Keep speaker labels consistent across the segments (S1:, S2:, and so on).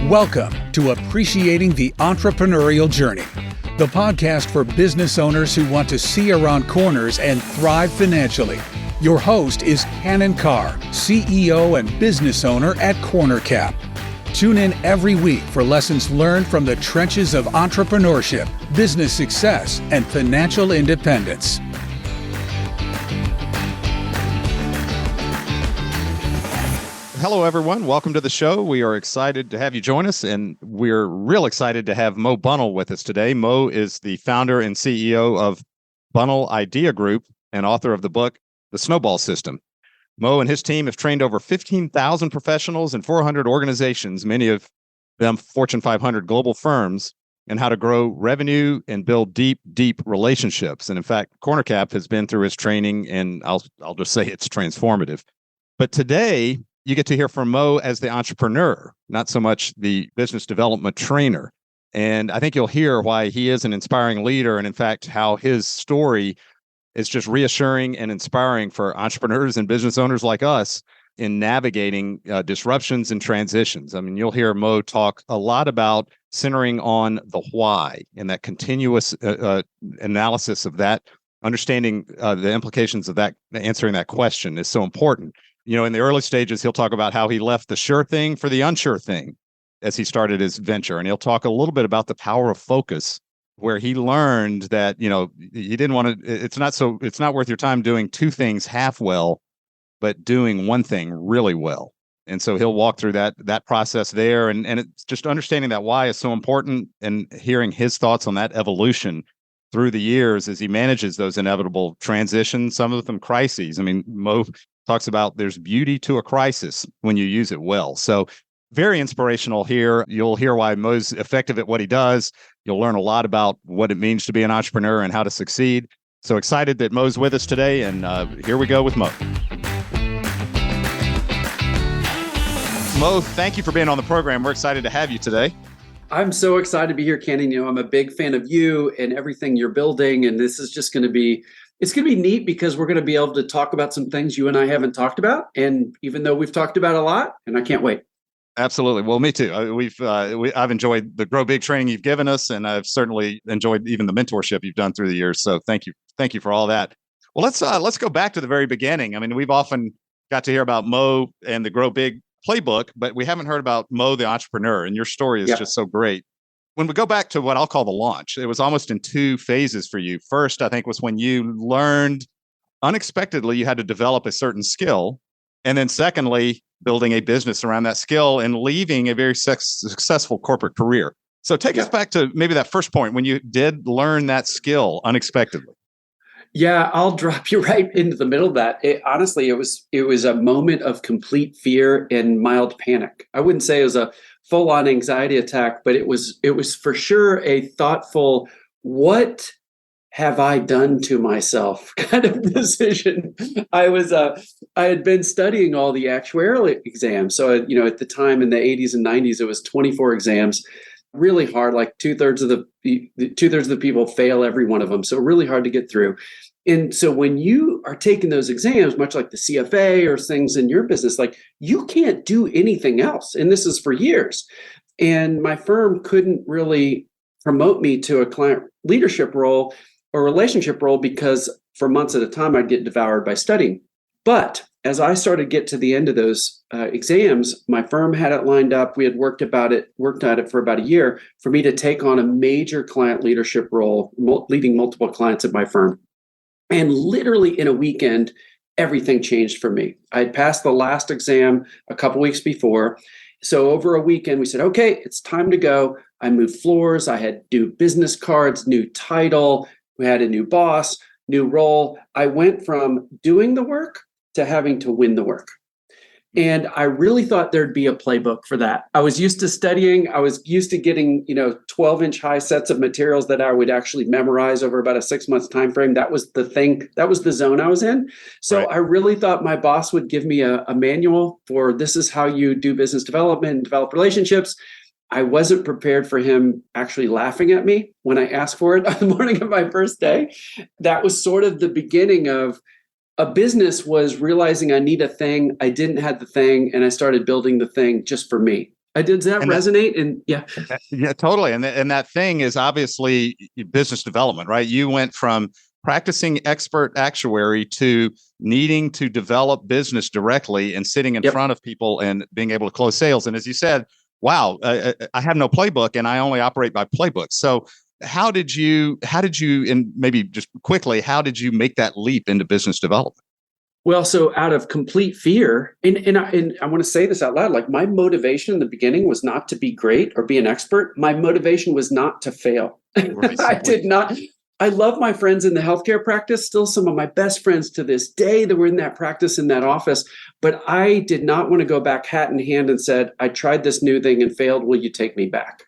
S1: Welcome to Appreciating the Entrepreneurial Journey, the podcast for business owners who want to see around corners and thrive financially. Your host is Carr, CEO and business owner at CornerCap. Tune in every week for lessons learned from the trenches of entrepreneurship, business success, and financial independence.
S2: Hello, everyone. Welcome to the show. We are excited to have you join us, and we're real excited to have Mo Bunnell with us today. Mo is the founder and CEO of Bunnell Idea Group and author of the book, The Snowball System. Mo and his team have trained over 15,000 professionals and 400 organizations, many of them Fortune 500 global firms, in how to grow revenue and build deep, deep relationships. And in fact, CornerCap has been through his training, and I'll just say it's transformative. But today, you get to hear from Mo as the entrepreneur, not so much the business development trainer. And I think you'll hear why he is an inspiring leader, and in fact, how his story is just reassuring and inspiring for entrepreneurs and business owners like us in navigating disruptions and transitions. I mean, you'll hear Mo talk a lot about centering on the why and that continuous analysis of that, understanding the implications of that, answering that question is so important. You know, in the early stages, he'll talk about how he left the sure thing for the unsure thing as he started his venture. And he'll talk a little bit about the power of focus, where he learned that, you know, he didn't want to, it's not worth your time doing two things half well, but doing one thing really well. And so he'll walk through that process there. And it's just understanding that why is so important, and hearing his thoughts on that evolution through the years as he manages those inevitable transitions, some of them crises. I mean, Mo talks about there's beauty to a crisis when you use it well. So very inspirational here. You'll hear why Mo's effective at what he does. You'll learn a lot about what it means to be an entrepreneur and how to succeed. So excited that Mo's with us today. And here we go with Mo. Mo, thank you for being on the program. We're excited to have you today.
S3: I'm so excited to be here, Cannon. You know, I'm a big fan of you and everything you're building. And this is just going to be, it's going to be neat because we're going to be able to talk about some things you and I haven't talked about. And even though we've talked about a lot, and I can't wait.
S2: Absolutely. Well, me too. I've enjoyed the Grow Big training you've given us, and I've certainly enjoyed even the mentorship you've done through the years. So thank you for all that. Well, let's go back to the very beginning. I mean, we've often got to hear about Mo and the Grow Big playbook, but we haven't heard about Mo the entrepreneur, and your story is just so great. When we go back to what I'll call the launch, it was almost in two phases for you. First, I think, was when you learned unexpectedly you had to develop a certain skill. And then secondly, building a business around that skill and leaving a very successful corporate career. So take us back to maybe that first point when you did learn that skill unexpectedly.
S3: Yeah, I'll drop you right into the middle of that. Honestly, it was a moment of complete fear and mild panic. I wouldn't say it was a full-on anxiety attack, but it was for sure a thoughtful, what have I done to myself kind of decision. I had been studying all the actuarial exams. So, you know, at the time in the 80s and 90s, it was 24 exams, really hard, like two-thirds of the people fail every one of them. So really hard to get through. And so when you are taking those exams, much like the CFA or things in your business, like you can't do anything else. And this is for years. And my firm couldn't really promote me to a client leadership role or relationship role because for months at a time, I'd get devoured by studying. But as I started to get to the end of those exams, my firm had it lined up. We had worked at it for about a year for me to take on a major client leadership role, leading multiple clients at my firm. And literally in a weekend, everything changed for me. I had passed the last exam a couple weeks before. So over a weekend, we said, okay, it's time to go. I moved floors. I had new business cards, new title. We had a new boss, new role. I went from doing the work to having to win the work. And I really thought there'd be a playbook for that. I was used to studying. I was used to getting, 12-inch high sets of materials that I would actually memorize over about a 6-month time frame. That was the thing. That was the zone I was in. So right. I really thought my boss would give me a manual for this is how you do business development and develop relationships. I wasn't prepared for him actually laughing at me when I asked for it on the morning of my first day. That was sort of the beginning of a business, was realizing I need a thing. I didn't have the thing, and I started building the thing just for me. Does that resonate? And yeah.
S2: Yeah, totally. And that thing is obviously business development, right? You went from practicing expert actuary to needing to develop business directly and sitting in front of people and being able to close sales. And as you said, wow, I have no playbook and I only operate by playbooks. So how did you, and maybe just quickly, how did you make that leap into business development?
S3: Well, so out of complete fear, and I want to say this out loud, like my motivation in the beginning was not to be great or be an expert. My motivation was not to fail. I did not. I love my friends in the healthcare practice, still some of my best friends to this day that were in that practice, in that office. But I did not want to go back hat in hand and said, I tried this new thing and failed. Will you take me back?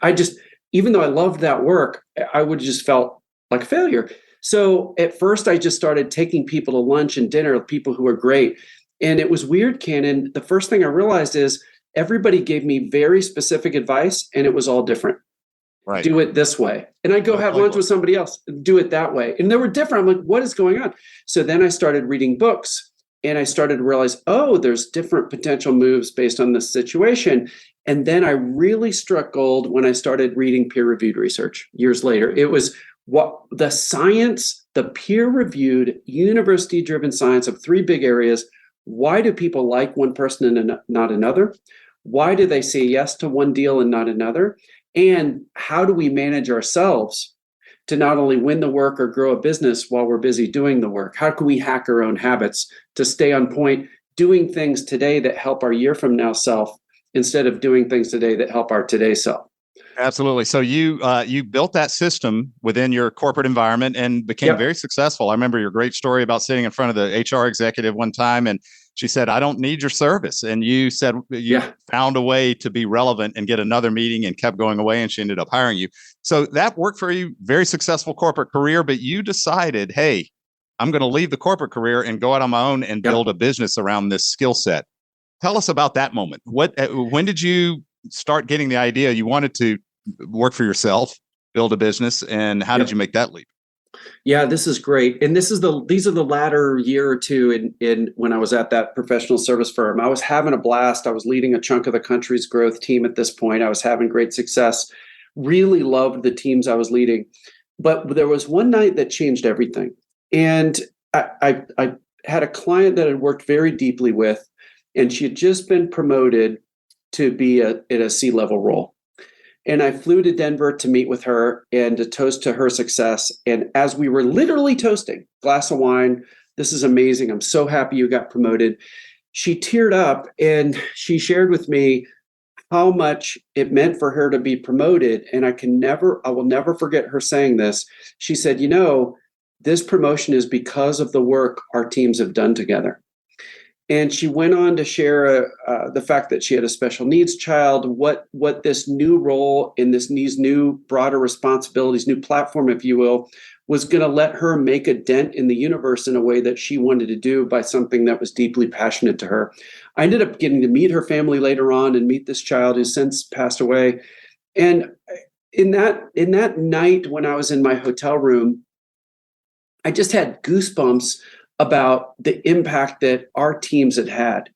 S3: Even though I loved that work, I would have just felt like a failure. So at first, I just started taking people to lunch and dinner with people who were great. And it was weird, Cannon. The first thing I realized is everybody gave me very specific advice, and it was all different. Right. Do it this way. And I'd go have lunch with somebody else, do it that way. And they were different. I'm like, what is going on? So then I started reading books, and I started to realize, oh, there's different potential moves based on this situation. And then I really struck gold when I started reading peer-reviewed research years later. It was what the science, the peer-reviewed, university-driven science of three big areas. Why do people like one person and not another? Why do they say yes to one deal and not another? And how do we manage ourselves to not only win the work or grow a business while we're busy doing the work? How can we hack our own habits to stay on point, doing things today that help our year from now self instead of doing things today that help our today self?
S2: Absolutely. So you built that system within your corporate environment and became very successful. I remember your great story about sitting in front of the HR executive one time, and she said, I don't need your service. And you said you found a way to be relevant and get another meeting and kept going away, and she ended up hiring you. So that worked for you, very successful corporate career, but you decided, hey, I'm going to leave the corporate career and go out on my own and build a business around this skill set. Tell us about that moment. When did you start getting the idea you wanted to work for yourself, build a business, and how did you make that leap?
S3: Yeah, this is great. And these are the latter year or two in when I was at that professional service firm. I was having a blast. I was leading a chunk of the country's growth team at this point. I was having great success, really loved the teams I was leading. But there was one night that changed everything. And I had a client that I'd worked very deeply with, and she had just been promoted to be in a C-level role. And I flew to Denver to meet with her and to toast to her success. And as we were literally toasting, glass of wine, this is amazing. I'm so happy you got promoted. She teared up and she shared with me how much it meant for her to be promoted. And I will never forget her saying this. She said, this promotion is because of the work our teams have done together. And she went on to share the fact that she had a special needs child, what this new role in these new broader responsibilities, new platform, if you will, was going to let her make a dent in the universe in a way that she wanted to do by something that was deeply passionate to her. I ended up getting to meet her family later on and meet this child who's since passed away. And in that night when I was in my hotel room, I just had goosebumps about the impact that our teams had had.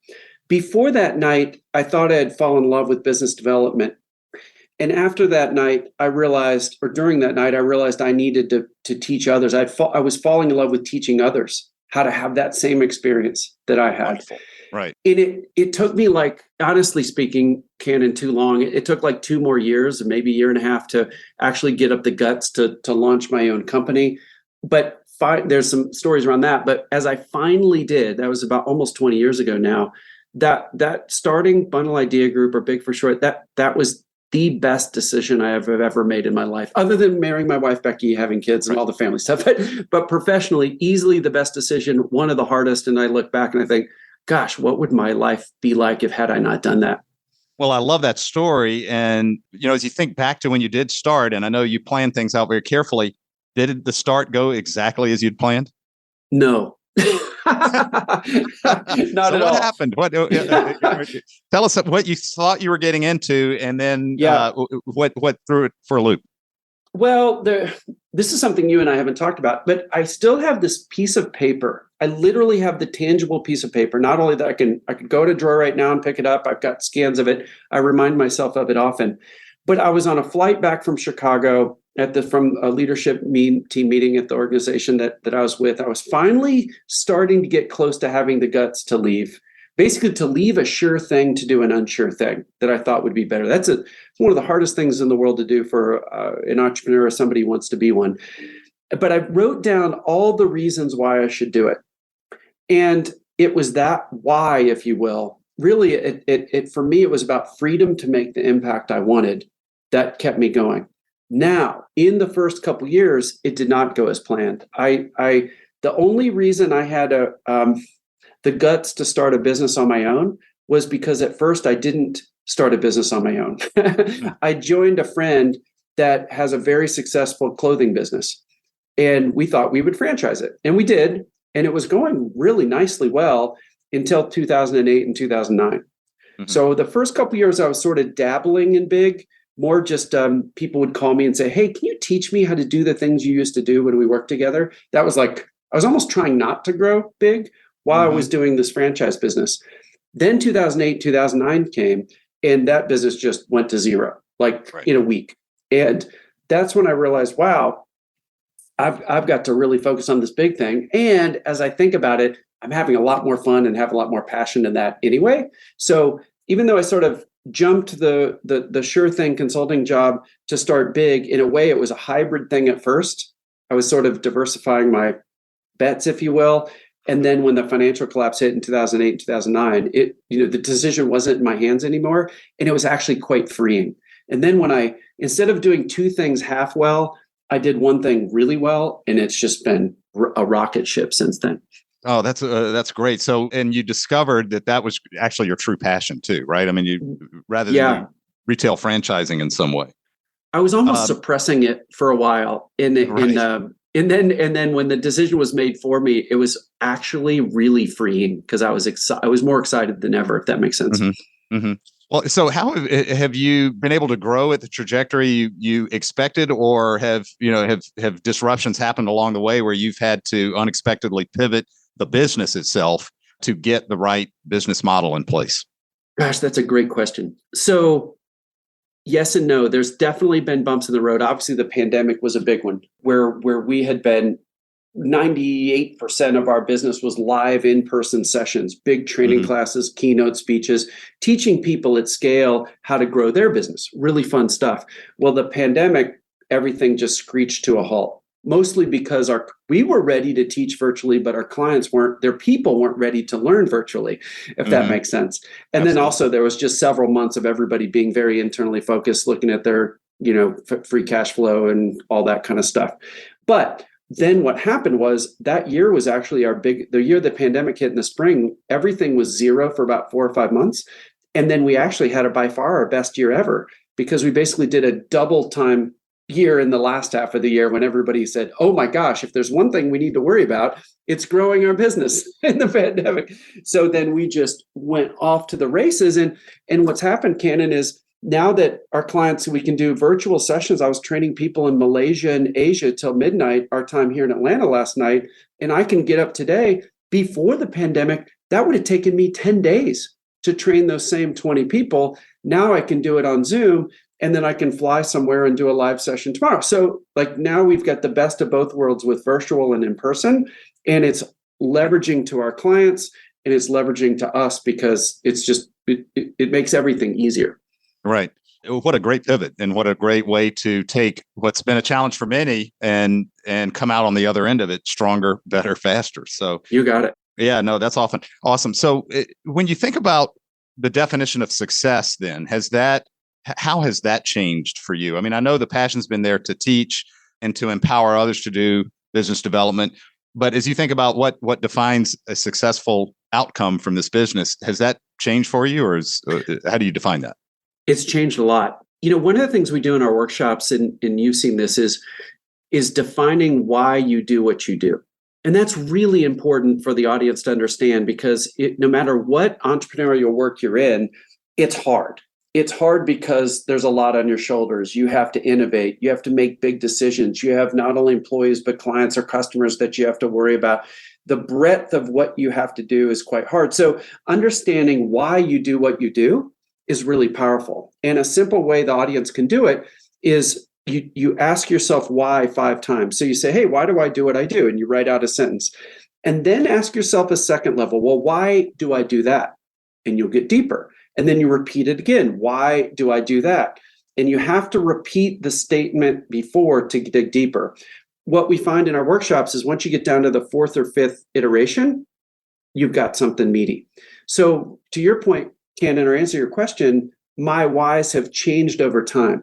S3: Before that night, I thought I had fallen in love with business development. And after that night, during that night, I realized I needed to teach others. I was falling in love with teaching others how to have that same experience that I had.
S2: Wonderful. Right.
S3: And it took me, honestly speaking, Cannon, too long. It took 2 more years, or maybe a year and a half, to actually get up the guts to launch my own company. But there's some stories around that. But as I finally did, that was about almost 20 years ago now, that starting Bunnell Idea Group, or Big for short, that was the best decision I have ever made in my life, other than marrying my wife, Becky, having kids and all the family stuff. But professionally, easily the best decision, one of the hardest. And I look back and I think, gosh, what would my life be like had I not done that?
S2: Well, I love that story. And, as you think back to when you did start, and I know you planned things out very carefully, did the start go exactly as you'd planned?
S3: No. Not at all.
S2: What happened? Tell us what you thought you were getting into, and then what threw it for a loop.
S3: Well, this is something you and I haven't talked about, but I still have this piece of paper. I literally have the tangible piece of paper. Not only that I could go to a drawer right now and pick it up. I've got scans of it. I remind myself of it often. But I was on a flight back from Chicago from a leadership team meeting at the organization that I was with. I was finally starting to get close to having the guts to leave. Basically, to leave a sure thing to do an unsure thing that I thought would be better. That's one of the hardest things in the world to do for an entrepreneur or somebody who wants to be one. But I wrote down all the reasons why I should do it. And it was that why, if you will. Really, it for me, it was about freedom to make the impact I wanted that kept me going. Now, in the first couple of years, it did not go as planned. The only reason I had the guts to start a business on my own was because at first I didn't start a business on my own. I joined a friend that has a very successful clothing business, and we thought we would franchise it. And we did. And it was going really nicely well until 2008 and 2009. Mm-hmm. So the first couple of years I was sort of dabbling in big, more just people would call me and say, hey, can you teach me how to do the things you used to do when we worked together? That was like, I was almost trying not to grow big while I was doing this franchise business. Then 2008, 2009 came, and that business just went to zero, in a week. And that's when I realized, wow, I've got to really focus on this big thing. And as I think about it, I'm having a lot more fun and have a lot more passion in that anyway. So even though I sort of jumped the sure thing consulting job to start big, in a way, it was a hybrid thing at first. I was sort of diversifying my bets, if you will. And then when the financial collapse hit in 2008 and 2009, the decision wasn't in my hands anymore. And it was actually quite freeing. And then when instead of doing two things half well, I did one thing really well, and it's just been a rocket ship since then.
S2: Oh, that's great. So, and you discovered that was actually your true passion too, right? I mean, you rather than retail franchising in some way.
S3: I was almost suppressing it for a while, and then when the decision was made for me, it was actually really freeing because I was more excited than ever, if that makes sense.
S2: Mm-hmm. Mm-hmm. Well, so how have you been able to grow at the trajectory you expected, or have disruptions happened along the way where you've had to unexpectedly pivot the business itself to get the right business model in place?
S3: Gosh, that's a great question. So yes and no. There's definitely been bumps in the road. Obviously, the pandemic was a big one where we had been 98% of our business was live in-person sessions, big training classes, keynote speeches, teaching people at scale how to grow their business. Really fun stuff. Well, the pandemic, everything just screeched to a halt, mostly because we were ready to teach virtually, but our clients their people weren't ready to learn virtually, if that makes sense. And Absolutely. Then also there was just several months of everybody being very internally focused, looking at their, free cash flow and all that kind of stuff. But then what happened was that year was actually the year the pandemic hit in the spring. Everything was zero for about 4 or 5 months. And then we actually had by far our best year ever, because we basically did a double time year in the last half of the year when everybody said, oh my gosh, if there's one thing we need to worry about, it's growing our business in the pandemic. So then we just went off to the races. And what's happened, Cannon, is now that our clients, we can do virtual sessions. I was training people in Malaysia and Asia till midnight, our time here in Atlanta last night. And I can get up today. Before the pandemic, that would have taken me 10 days to train those same 20 people. Now I can do it on Zoom, and then I can fly somewhere and do a live session tomorrow. So now we've got the best of both worlds with virtual and in person, and it's leveraging to our clients and it's leveraging to us because it's just, it makes everything easier.
S2: Right. What a great pivot, and what a great way to take what's been a challenge for many and come out on the other end of it stronger, better, faster. So
S3: you got it.
S2: Yeah, no, that's awesome. So when you think about the definition of success, then how has that changed for you? I mean, I know the passion's been there to teach and to empower others to do business development, but as you think about what defines a successful outcome from this business, has that changed for you, or how do you define that?
S3: It's changed a lot. One of the things we do in our workshops, and you've seen this, is defining why you do what you do. And that's really important for the audience to understand, because no matter what entrepreneurial work you're in, it's hard. it's hard because there's a lot on your shoulders. You have to innovate. You have to make big decisions. You have not only employees, but clients or customers that you have to worry about. The breadth of what you have to do is quite hard. So understanding why you do what you do is really powerful. And a simple way the audience can do it is you ask yourself why 5 times. So you say, hey, why do I do what I do? And you write out a sentence. And then ask yourself a second level, well, why do I do that? And you'll get deeper. And then you repeat it again. Why do I do that? And you have to repeat the statement before to dig deeper. What we find in our workshops is once you get down to the 4th or 5th iteration, you've got something meaty. So to your point, Cannon, or answer your question, my whys have changed over time.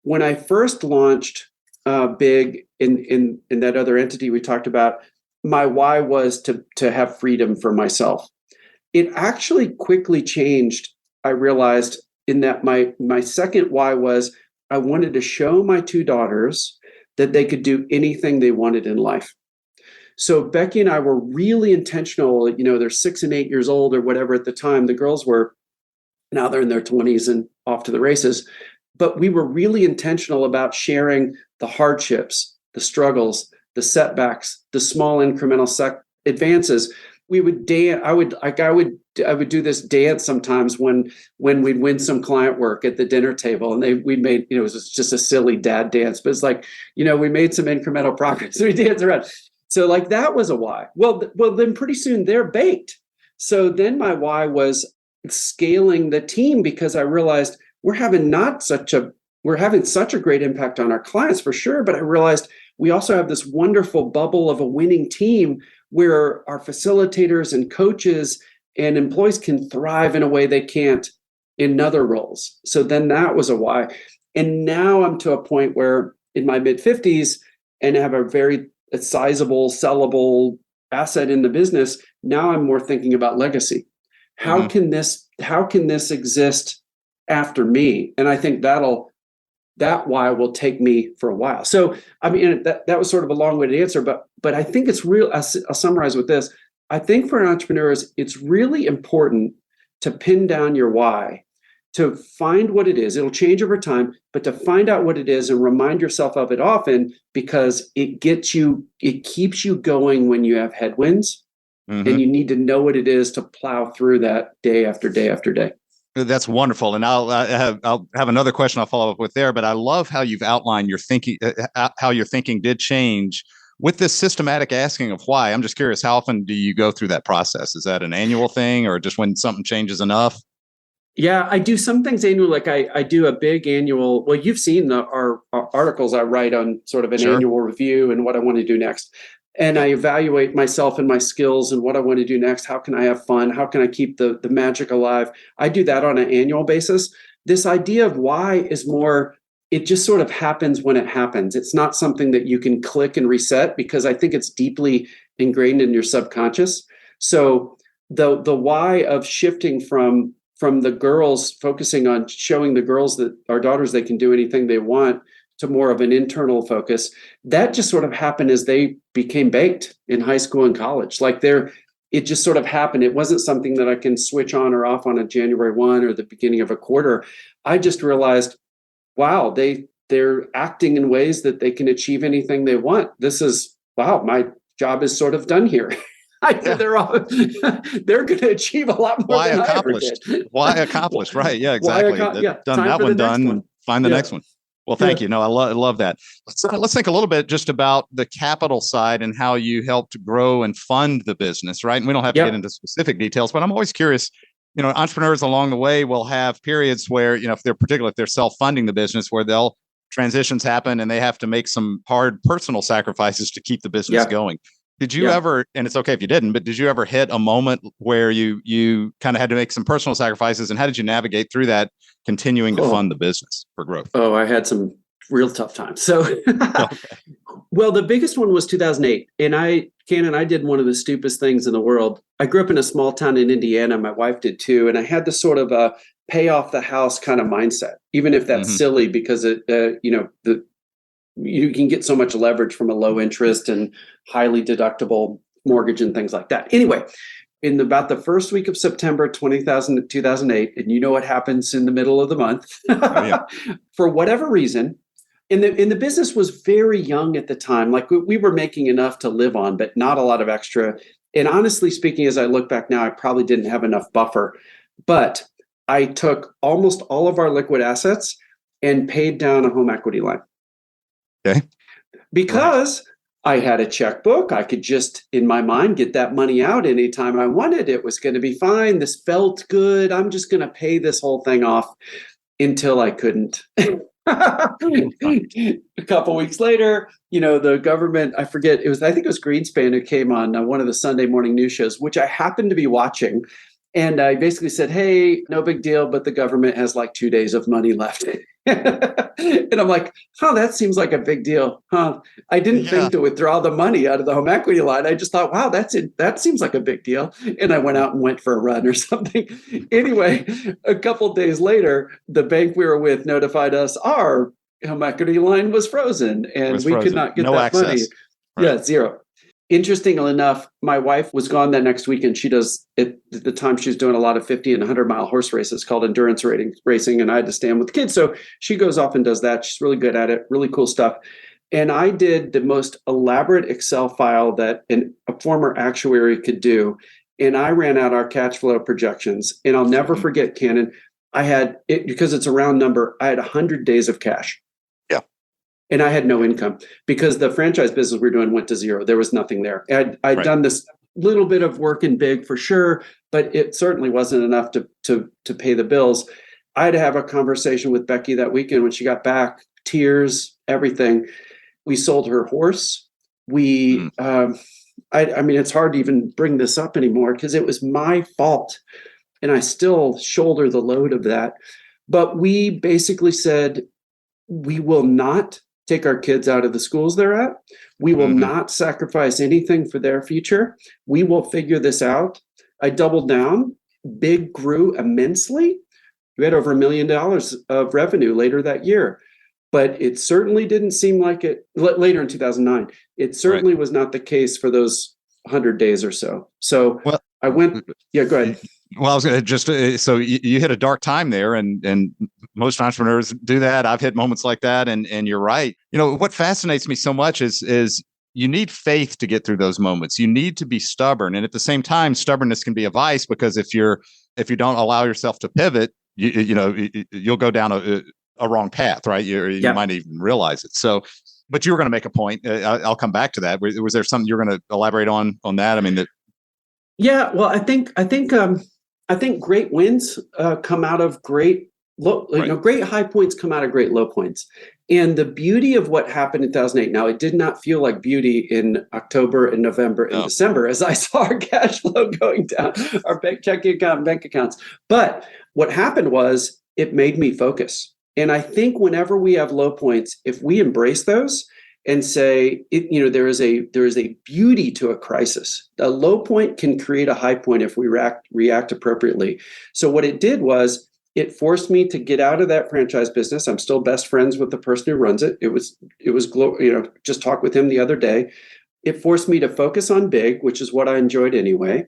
S3: When I first launched Big in that other entity we talked about, my why was to have freedom for myself. It actually quickly changed, I realized, in that my second why was I wanted to show my 2 daughters that they could do anything they wanted in life. So Becky and I were really intentional. They're 6 and 8 years old or whatever at the time. The girls were, now they're in their 20s and off to the races. But we were really intentional about sharing the hardships, the struggles, the setbacks, the small incremental advances. We would dance. I would do this dance sometimes when we'd win some client work at the dinner table, and we made, it was just a silly dad dance, but it's like, we made some incremental progress. So we dance around. So like that was a why. Well, then pretty soon they're baked. So then my why was scaling the team, because I realized we're having such a great impact on our clients for sure, but I realized we also have this wonderful bubble of a winning team where our facilitators and coaches and employees can thrive in a way they can't in other roles. So then that was a why. And now I'm to a point where in my mid-50s and have a very sizable, sellable asset in the business, now I'm more thinking about legacy. How can this exist after me? And I think that why will take me for a while. So, I mean, that was sort of a long-winded answer, but I think it's real. I'll summarize with this. I think for entrepreneurs, it's really important to pin down your why, to find what it is. It'll change over time, but to find out what it is and remind yourself of it often, because it keeps you going when you have headwinds, and you need to know what it is to plow through that day after day after day.
S2: That's wonderful. And I'll have another question I'll follow up with there, but I love how you've outlined your thinking, how your thinking did change with this systematic asking of why. I'm just curious, how often do you go through that process? Is that an annual thing, or just when something changes enough?
S3: Yeah, I do some things annual. Like I do a big annual. Well, you've seen our articles I write on sort of an annual review and what I want to do next. And I evaluate myself and my skills and what I want to do next. How can I have fun? How can I keep the magic alive? I do that on an annual basis. This idea of why is more, it just sort of happens when it happens. It's not something that you can click and reset, because I think it's deeply ingrained in your subconscious. So the why of shifting from the girls, focusing on showing the girls, that our daughters, they can do anything they want, to more of an internal focus, that just sort of happened as they became baked in high school and college. Like it just sort of happened. It wasn't something that I can switch on or off on a January 1 or the beginning of a quarter. I just realized, wow, they're acting in ways that they can achieve anything they want. Wow, my job is sort of done here. They're going to achieve a lot more than I ever did.
S2: Why accomplished? Right. Yeah, exactly. Done that one, done. Find the next one. Well, thank you. No, I love that. Let's think a little bit just about the capital side and how you helped grow and fund the business, right? And we don't have to get into specific details, but I'm always curious, entrepreneurs along the way will have periods where, if they're self-funding the business, where transitions happen and they have to make some hard personal sacrifices to keep the business going. Did you ever, and it's okay if you didn't, but did you ever hit a moment where you kind of had to make some personal sacrifices, and how did you navigate through that, continuing to fund the business for growth?
S3: Oh, I had some real tough times. So, well, the biggest one was 2008. And I did one of the stupidest things in the world. I grew up in a small town in Indiana. My wife did too. And I had this sort of a pay off the house kind of mindset, even if that's silly, because you can get so much leverage from a low interest and highly deductible mortgage and things like that. Anyway, in about the first week of September 2008, and you know what happens in the middle of the month,
S2: Oh, yeah.
S3: for whatever reason, and the business was very young at the time. Like we were making enough to live on, but not a lot of extra. And honestly speaking, as I look back now, I probably didn't have enough buffer. But I took almost all of our liquid assets and paid down a home equity line.
S2: Okay.
S3: Because I had a checkbook. I could just, in my mind, get that money out anytime I wanted. It was going to be fine. This felt good. I'm just going to pay this whole thing off until I couldn't. A couple weeks later, the government, I think it was Greenspan who came on one of the Sunday morning news shows, which I happened to be watching. And I basically said, hey, no big deal, but the government has like 2 days of money left. And I'm like, that seems like a big deal. I didn't think to withdraw the money out of the home equity line. I just thought, wow, that's it. That seems like a big deal. And I went out and went for a run or something. Anyway, a couple of days later, the bank we were with notified us our home equity line was frozen and we could not get
S2: no
S3: that
S2: access.
S3: money.
S2: Right.
S3: Yeah, zero. Interestingly enough, my wife was gone that next weekend. She does, at the time, she was doing a lot of 50 and 100-mile horse races called endurance racing, and I had to stand with the kids. So she goes off and does that. She's really good at it, really cool stuff. And I did the most elaborate Excel file that a former actuary could do. And I ran out our cash flow projections. And I'll never forget, Cannon, I had, because it's a round number, I had 100 days of cash. And I had no income because the franchise business we were doing went to zero. There was nothing there. I'd done this little bit of work in big for sure, but it certainly wasn't enough to pay the bills. I had to have a conversation with Becky that weekend when she got back, tears, everything. We sold her horse. I mean, it's hard to even bring this up anymore because it was my fault. And I still shoulder the load of that. But we basically said, we will not take our kids out of the schools they're at. We will not sacrifice anything for their future. We will figure this out. I doubled down. Big grew immensely. We had over $1 million of revenue later that year. But it certainly didn't seem like it later in 2009. It certainly was not the case for those 100 days or so. So I went, go ahead.
S2: Well, I was going to just, so you hit a dark time there and most entrepreneurs do that. I've hit moments like that. And you're right. What fascinates me so much is you need faith to get through those moments. You need to be stubborn. And at the same time, stubbornness can be a vice because if you don't allow yourself to pivot, you'll go down a wrong path, right? You might even realize it. So, but you were going to make a point. I'll come back to that. Was there something you're going to elaborate on that? I mean,
S3: well, I think great wins come out of great great high points come out of great low points. And the beauty of what happened in 2008, now it did not feel like beauty in October and November and December as I saw our cash flow going down, our checking account and bank accounts. But what happened was it made me focus. And I think whenever we have low points, if we embrace those and say, there is a beauty to a crisis. A low point can create a high point if we react appropriately. So what it did was it forced me to get out of that franchise business. I'm still best friends with the person who runs it. It was just talked with him the other day. It forced me to focus on big, which is what I enjoyed anyway.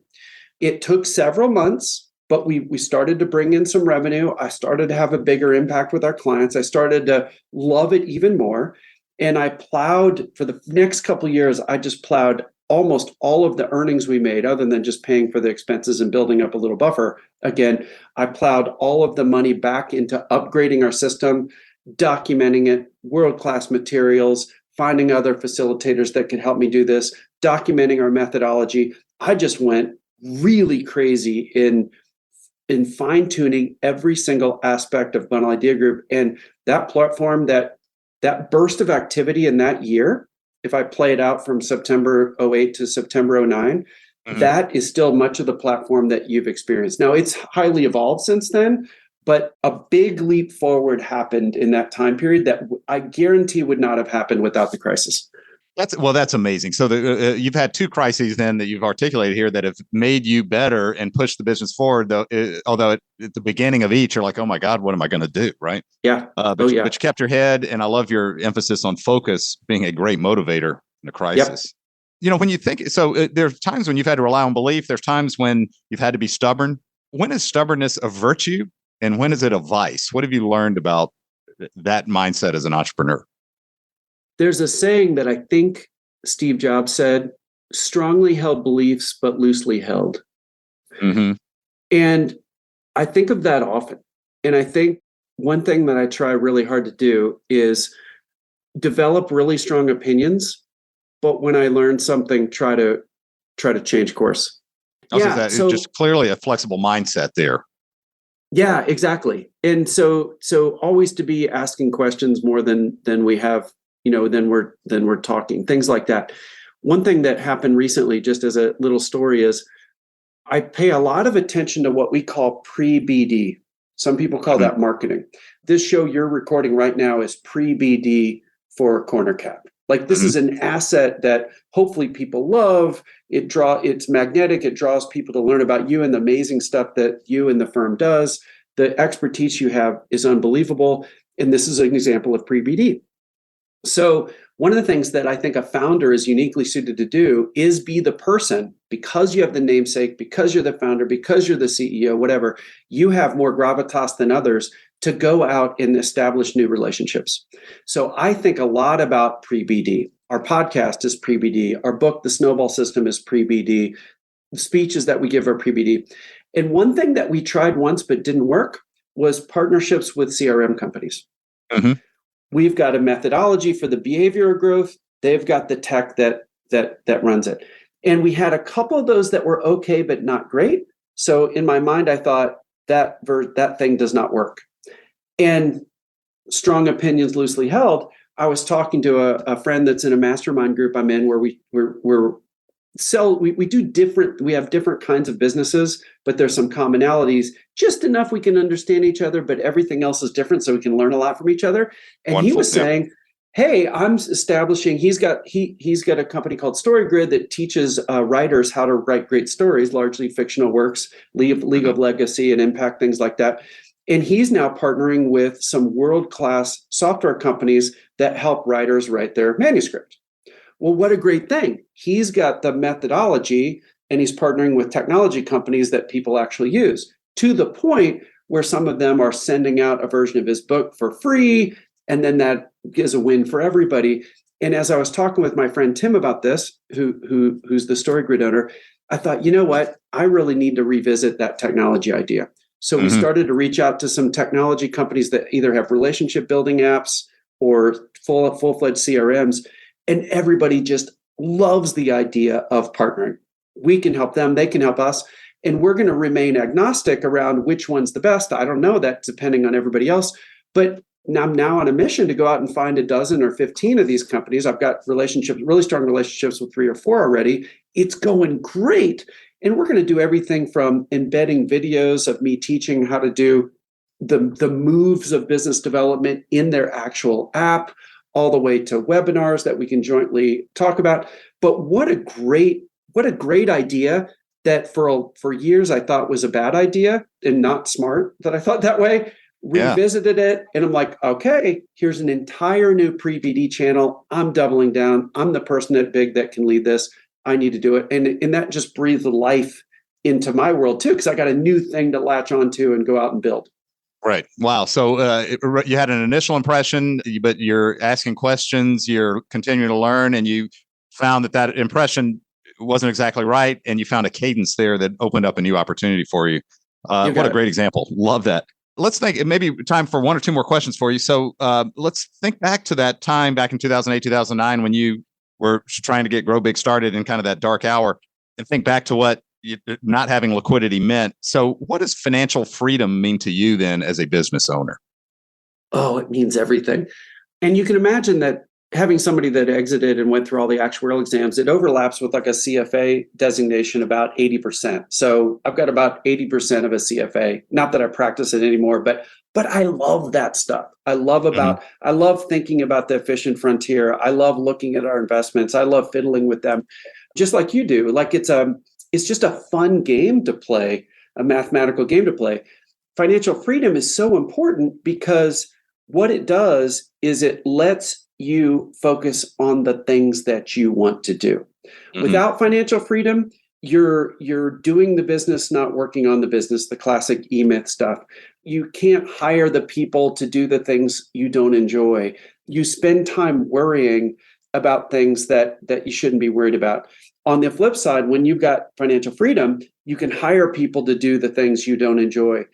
S3: It took several months, but we started to bring in some revenue. I started to have a bigger impact with our clients. I started to love it even more. And I plowed for the next couple of years. I just plowed almost all of the earnings we made, other than just paying for the expenses and building up a little buffer. Again, I plowed all of the money back into upgrading our system, documenting it, world-class materials, finding other facilitators that could help me do this, documenting our methodology. I just went really crazy in fine-tuning every single aspect of Bunnell Idea Group. And that platform, that burst of activity in that year, if I play it out from September 2008 to September 2009, that is still much of the platform that you've experienced. Now, it's highly evolved since then, but a big leap forward happened in that time period that I guarantee would not have happened without the crisis.
S2: That's amazing. So you've had two crises then that you've articulated here that have made you better and pushed the business forward. Though, although at the beginning of each, you're like, "Oh my God, what am I going to do?" Right?
S3: Yeah.
S2: But you kept your head, and I love your emphasis on focus being a great motivator in a crisis. When you think, so there's times when you've had to rely on belief. There's times when you've had to be stubborn. When is stubbornness a virtue and when is it a vice? What have you learned about that mindset as an entrepreneur?
S3: There's a saying that I think Steve Jobs said, strongly held beliefs, but loosely held.
S2: Mm-hmm.
S3: And I think of that often. And I think one thing that I try really hard to do is develop really strong opinions, but when I learn something, try to change course.
S2: It's just clearly a flexible mindset there.
S3: Yeah, exactly. And so always to be asking questions more than we have, than we're talking, things like that. One thing that happened recently, just as a little story, is I pay a lot of attention to what we call pre-BD. Some people call that marketing. This show you're recording right now is pre-BD for CornerCap. Like this is an asset that hopefully people love. It's magnetic. It draws people to learn about you and the amazing stuff that you and the firm does. The expertise you have is unbelievable. And this is an example of pre-BD. So one of the things that I think a founder is uniquely suited to do is be the person, because you have the namesake, because you're the founder, because you're the CEO, whatever, you have more gravitas than others to go out and establish new relationships. So I think a lot about pre-BD. Our podcast is pre-BD. Our book, The Snowball System, is pre-BD. The speeches that we give are pre-BD. And one thing that we tried once but didn't work was partnerships with CRM companies.
S2: Mm-hmm.
S3: We've got a methodology for the behavioral growth. They've got the tech that runs it. And we had a couple of those that were okay, but not great. So in my mind, I thought that thing does not work. And strong opinions loosely held. I was talking to a friend that's in a mastermind group I'm in, where we do different. We have different kinds of businesses, but there's some commonalities, just enough we can understand each other, but everything else is different, so we can learn a lot from each other. And
S2: Wonderful.
S3: He was saying, "Hey, I'm establishing." He's got a company called StoryGrid that teaches writers how to write great stories, largely fictional works, leave of legacy and impact, things like that. And he's now partnering with some world-class software companies that help writers write their manuscript. Well, what a great thing. He's got the methodology and he's partnering with technology companies that people actually use, to the point where some of them are sending out a version of his book for free. And then that is a win for everybody. And as I was talking with my friend Tim about this, who's the StoryGrid owner, I thought, you know what? I really need to revisit that technology idea. So we started to reach out to some technology companies that either have relationship building apps or full-fledged CRMs. And everybody just loves the idea of partnering. We can help them, they can help us, and we're going to remain agnostic around which one's the best. I don't know that, depending on everybody else. But I'm now on a mission to go out and find a dozen or 15 of these companies. I've got really strong relationships with 3 or 4 already. It's going great. And we're going to do everything from embedding videos of me teaching how to do the moves of business development in their actual app, all the way to webinars that we can jointly talk about. But what a great idea that for years I thought was a bad idea and not smart that I thought that way. Revisited it, and I'm like, okay, here's an entire new pre-BD channel. I'm doubling down. I'm the person at Big that can lead this. I need to do it. And that just breathed life into my world too, because I got a new thing to latch onto and go out and build.
S2: Right. Wow. So you had an initial impression, but you're asking questions, you're continuing to learn, and you found that impression wasn't exactly right. And you found a cadence there that opened up a new opportunity for you. What a great example. Love that. Let's think, it may be time for 1 or 2 more questions for you. So let's think back to that time back in 2008, 2009, when you were trying to get Grow Big started in kind of that dark hour, and think back to what not having liquidity meant. So what does financial freedom mean to you then as a business owner?
S3: Oh, it means everything. And you can imagine that having somebody that exited and went through all the actuarial exams, it overlaps with like a CFA designation about 80%. So I've got about 80% of a CFA. Not that I practice it anymore, but I love that stuff. I love thinking about the efficient frontier. I love looking at our investments. I love fiddling with them, just like you do. Like it's just a fun game to play, a mathematical game to play. Financial freedom is so important because what it does is it lets you focus on the things that you want to do.
S2: Mm-hmm.
S3: Without financial freedom, you're doing the business, not working on the business, the classic E-Myth stuff. You can't hire the people to do the things you don't enjoy. You spend time worrying about things that you shouldn't be worried about. On the flip side, when you've got financial freedom, you can hire people to do the things you don't enjoy.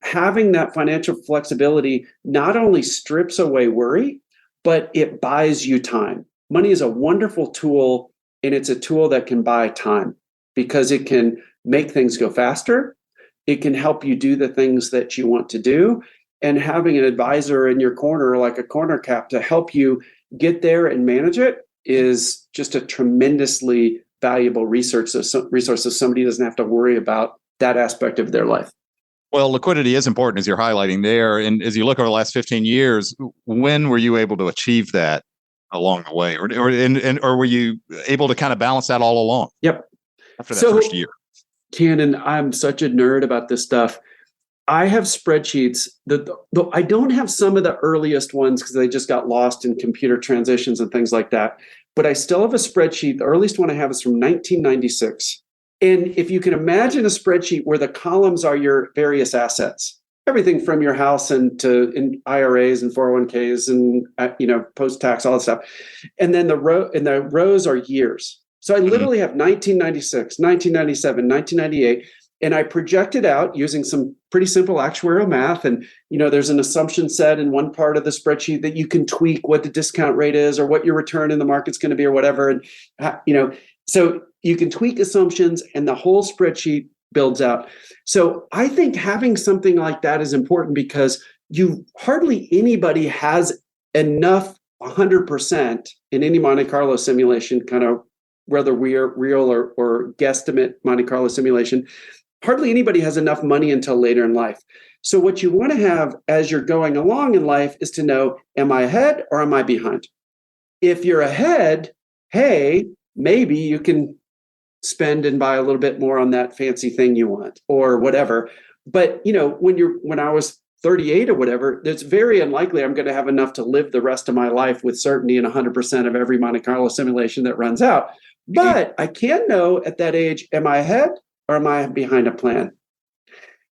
S3: Having that financial flexibility not only strips away worry, but it buys you time. Money is a wonderful tool, and it's a tool that can buy time because it can make things go faster. It can help you do the things that you want to do. And having an advisor in your corner, like a CornerCap, to help you get there and manage it is just a tremendously valuable resource. So somebody doesn't have to worry about that aspect of their life.
S2: Well, liquidity is important, as you're highlighting there. And as you look over the last 15 years, when were you able to achieve that along the way? Or were you able to kind of balance that all along?
S3: Yep.
S2: After that first year?
S3: Cannon, I'm such a nerd about this stuff. I have spreadsheets that I don't have some of the earliest ones because they just got lost in computer transitions and things like that. But I still have a spreadsheet. The earliest one I have is from 1996. And if you can imagine a spreadsheet where the columns are your various assets, everything from your house and to in IRAs and 401ks and post-tax, all that stuff. And then the rows are years. So I literally have 1996, 1997, 1998, and I projected out using some pretty simple actuarial math. And, there's an assumption set in one part of the spreadsheet that you can tweak what the discount rate is or what your return in the market's going to be or whatever. And, so you can tweak assumptions and the whole spreadsheet builds out. So I think having something like that is important because hardly anybody has enough 100% in any Monte Carlo simulation, kind of whether we're real or guesstimate Monte Carlo simulation, hardly anybody has enough money until later in life. So what you want to have as you're going along in life is to know, am I ahead or am I behind? If you're ahead, hey, maybe you can spend and buy a little bit more on that fancy thing you want or whatever. But, when I was 38 or whatever, it's very unlikely I'm going to have enough to live the rest of my life with certainty in 100% of every Monte Carlo simulation that runs out. But I can know at that age, am I ahead or am I behind a plan?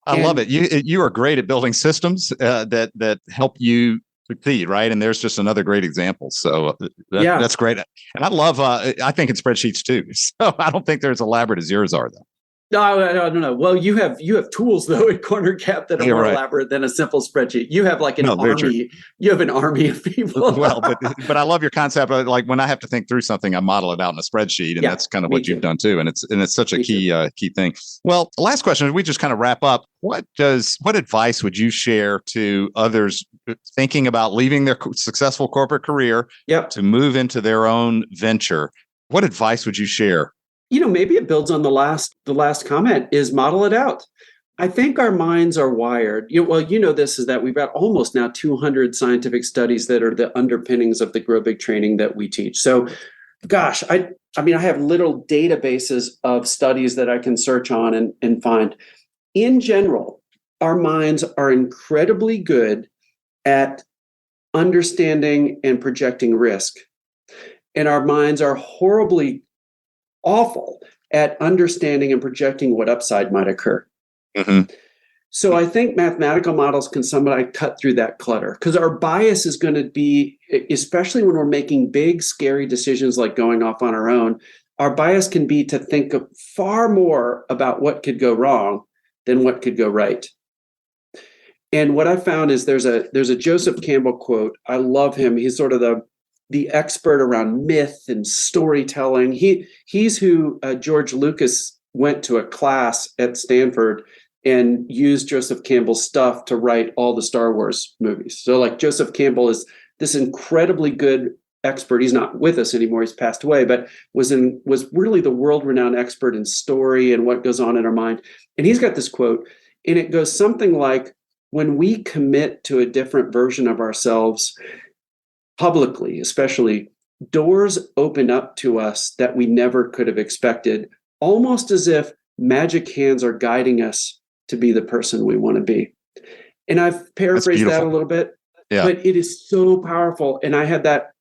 S2: I love it. You are great at building systems that help you succeed, right? And there's just another great example. So that's great. And I love, I think in spreadsheets too. So I don't think they're as elaborate as yours are, though.
S3: No. Well, you have tools though at CornerCap that are more elaborate than a simple spreadsheet. You have like an army. True. You have an army of people.
S2: Well, but I love your concept. Like when I have to think through something, I model it out in a spreadsheet, and that's kind of what you've done too. And it's such a key thing. Well, last question. We just kind of wrap up. What advice would you share to others thinking about leaving their successful corporate career to move into their own venture? What advice would you share?
S3: Maybe it builds on the last comment is model it out. I think our minds are wired. This is that we've got almost now 200 scientific studies that are the underpinnings of the Grow Big training that we teach. So, gosh, I have little databases of studies that I can search on and find. In general, our minds are incredibly good at understanding and projecting risk. And our minds are horribly awful at understanding and projecting what upside might occur.
S2: Mm-hmm.
S3: So I think mathematical models can somewhat cut through that clutter because our bias is going to be, especially when we're making big, scary decisions like going off on our own, our bias can be to think of far more about what could go wrong than what could go right. And what I found is there's a Joseph Campbell quote. I love him. He's sort of the expert around myth and storytelling. He's who George Lucas went to a class at Stanford and used Joseph Campbell's stuff to write all the Star Wars movies. So like Joseph Campbell is this incredibly good expert. He's not with us anymore. He's passed away, but was really the world-renowned expert in story and what goes on in our mind. And he's got this quote, and it goes something like, when we commit to a different version of ourselves, publicly, especially, doors open up to us that we never could have expected, almost as if magic hands are guiding us to be the person we want to be. And I've paraphrased that a little bit, but it is so powerful. And I had that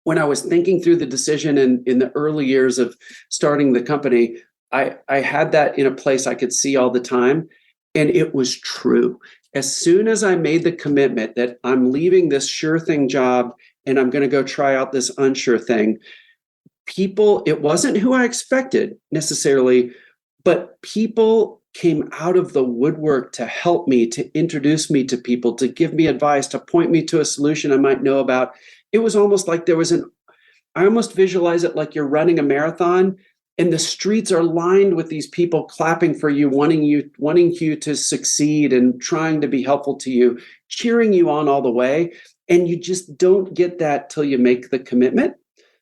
S3: when I was thinking through the decision in the early years of starting the company, I had that in a place I could see all the time. And it was true. As soon as I made the commitment that I'm leaving this sure thing job and I'm going to go try out this unsure thing, people, it wasn't who I expected necessarily, but people came out of the woodwork to help me, to introduce me to people, to give me advice, to point me to a solution I might know about. It was almost like I almost visualize it like you're running a marathon and the streets are lined with these people clapping for you, wanting you to succeed and trying to be helpful to you, cheering you on all the way. And you just don't get that till you make the commitment.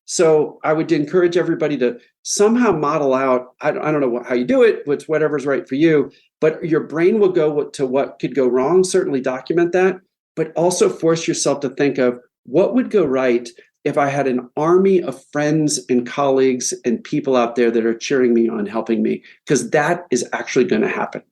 S3: So I would encourage everybody to somehow model out, I don't know how you do it, it's whatever's right for you, but your brain will go to what could go wrong, certainly document that, but also force yourself to think of what would go right if I had an army of friends and colleagues and people out there that are cheering me on, helping me, because that is actually going to happen.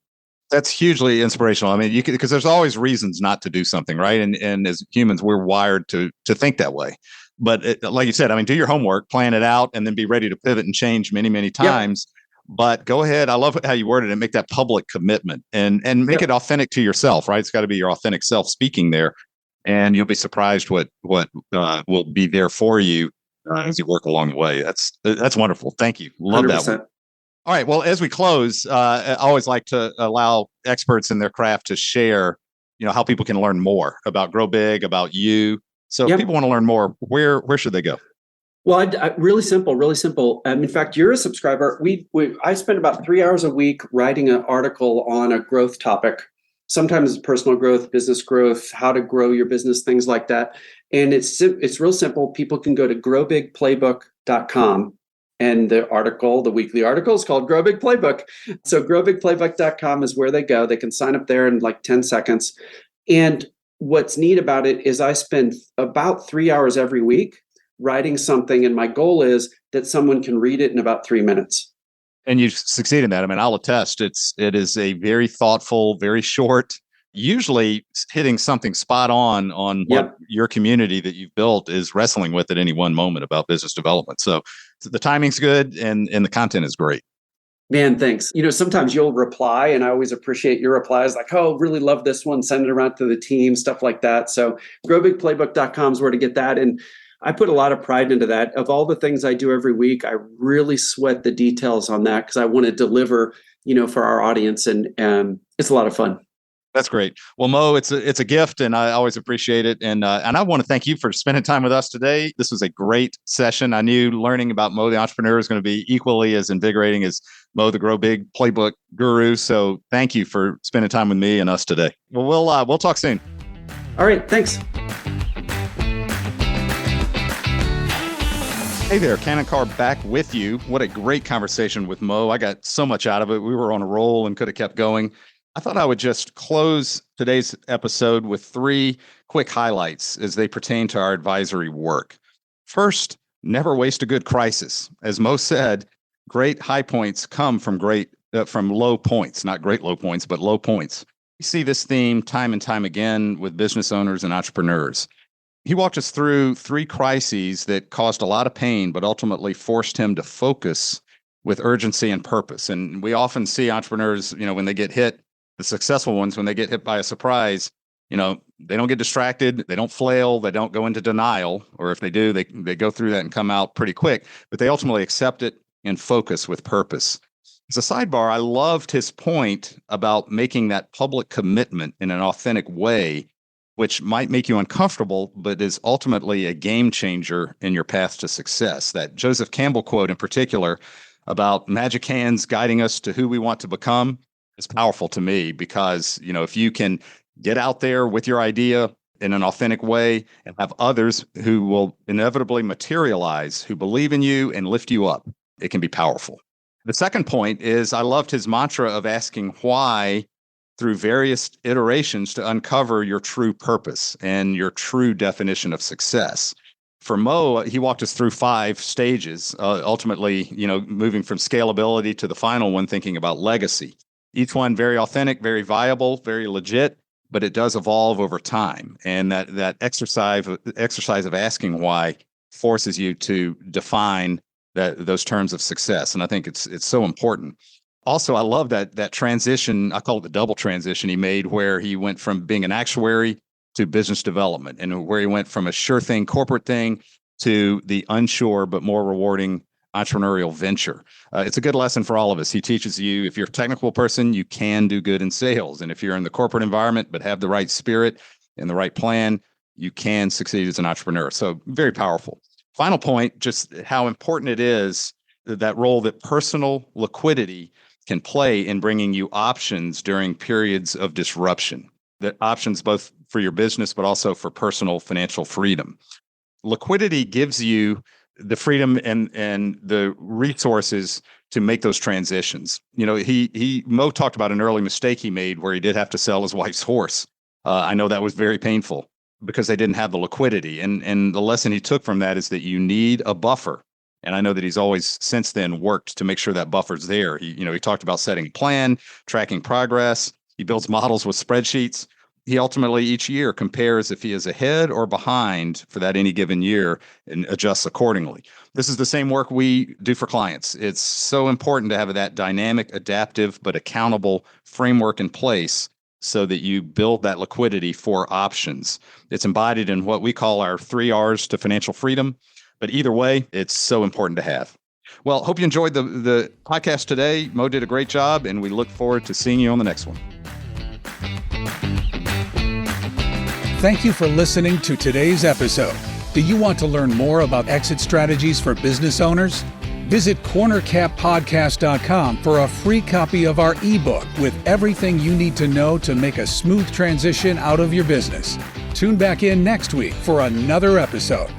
S2: That's hugely inspirational. I mean, because there's always reasons not to do something, right? And as humans, we're wired to think that way. But like you said, I mean, do your homework, plan it out, and then be ready to pivot and change many, many times. Yep. But go ahead. I love how you worded it. Make that public commitment and make it authentic to yourself, right? It's got to be your authentic self speaking there. And you'll be surprised what will be there for you as you work along the way. That's wonderful. Thank you. Love 100%. That one. All right. Well, as we close, I always like to allow experts in their craft to share, how people can learn more about Grow Big, about you. So if people want to learn more, where should they go?
S3: Well, really simple. In fact, you're a subscriber. I spend about 3 hours a week writing an article on a growth topic. Sometimes it's personal growth, business growth, how to grow your business, things like that. And it's real simple. People can go to growbigplaybook.com. And the weekly article is called Grow Big Playbook. So growbigplaybook.com is where they go. They can sign up there in like 10 seconds. And what's neat about it is I spend about 3 hours every week writing something. And my goal is that someone can read it in about 3 minutes.
S2: And you've succeeded in that. I mean, I'll attest. It is a very thoughtful, very short, usually hitting something spot on what your community that you've built is wrestling with at any one moment about business development. So the timing's good and the content is great.
S3: Man, thanks. Sometimes you'll reply, and I always appreciate your replies like, oh, really love this one, send it around to the team, stuff like that. So growbigplaybook.com is where to get that. And I put a lot of pride into that. Of all the things I do every week, I really sweat the details on that because I want to deliver, for our audience. And it's a lot of fun.
S2: That's great. Well, Mo, it's a gift, and I always appreciate it. And I want to thank you for spending time with us today. This was a great session. I knew learning about Mo the entrepreneur is going to be equally as invigorating as Mo the Grow Big Playbook guru. So thank you for spending time with me and us today. Well, we'll talk soon.
S3: All right. Thanks.
S2: Hey there, Ken and Carr back with you. What a great conversation with Mo. I got so much out of it. We were on a roll and could have kept going. I thought I would just close today's episode with 3 quick highlights as they pertain to our advisory work. First, never waste a good crisis. As Mo said, great high points come from low points, not great low points, but low points. We see this theme time and time again with business owners and entrepreneurs. He walked us through 3 crises that caused a lot of pain, but ultimately forced him to focus with urgency and purpose. And we often see entrepreneurs, when they get hit, the successful ones, when they get hit by a surprise, they don't get distracted, they don't flail, they don't go into denial, or if they do, they go through that and come out pretty quick, but they ultimately accept it and focus with purpose. As a sidebar, I loved his point about making that public commitment in an authentic way, which might make you uncomfortable, but is ultimately a game changer in your path to success. That Joseph Campbell quote in particular about magic hands guiding us to who we want to become is powerful to me because, if you can get out there with your idea in an authentic way and have others who will inevitably materialize, who believe in you and lift you up, it can be powerful. The second point is I loved his mantra of asking why through various iterations to uncover your true purpose and your true definition of success. For Mo, he walked us through 5 stages, ultimately, moving from scalability to the final one, thinking about legacy. Each one very authentic, very viable, very legit, but it does evolve over time. And that exercise of asking why forces you to define those terms of success. And I think it's so important. Also, I love that transition. I call it the double transition he made, where he went from being an actuary to business development, and where he went from a sure thing corporate thing to the unsure but more rewarding entrepreneurial venture. It's a good lesson for all of us. He teaches you, if you're a technical person, you can do good in sales. And if you're in the corporate environment but have the right spirit and the right plan, you can succeed as an entrepreneur. So very powerful. Final point, just how important it is, that role that personal liquidity can play in bringing you options during periods of disruption. That options both for your business, but also for personal financial freedom. Liquidity gives you the freedom and the resources to make those transitions. Mo talked about an early mistake he made where he did have to sell his wife's horse. I know that was very painful because they didn't have the liquidity. And the lesson he took from that is that you need a buffer. And I know that he's always since then worked to make sure that buffer's there. He talked about setting a plan, tracking progress. He builds models with spreadsheets. He ultimately each year compares if he is ahead or behind for that any given year and adjusts accordingly. This is the same work we do for clients. It's so important to have that dynamic, adaptive, but accountable framework in place so that you build that liquidity for options. It's embodied in what we call our 3 R's to financial freedom. But either way, it's so important to have. Well, hope you enjoyed the podcast today. Mo did a great job, and we look forward to seeing you on the next one.
S1: Thank you for listening to today's episode. Do you want to learn more about exit strategies for business owners? Visit CornerCapPodcast.com for a free copy of our ebook with everything you need to know to make a smooth transition out of your business. Tune back in next week for another episode.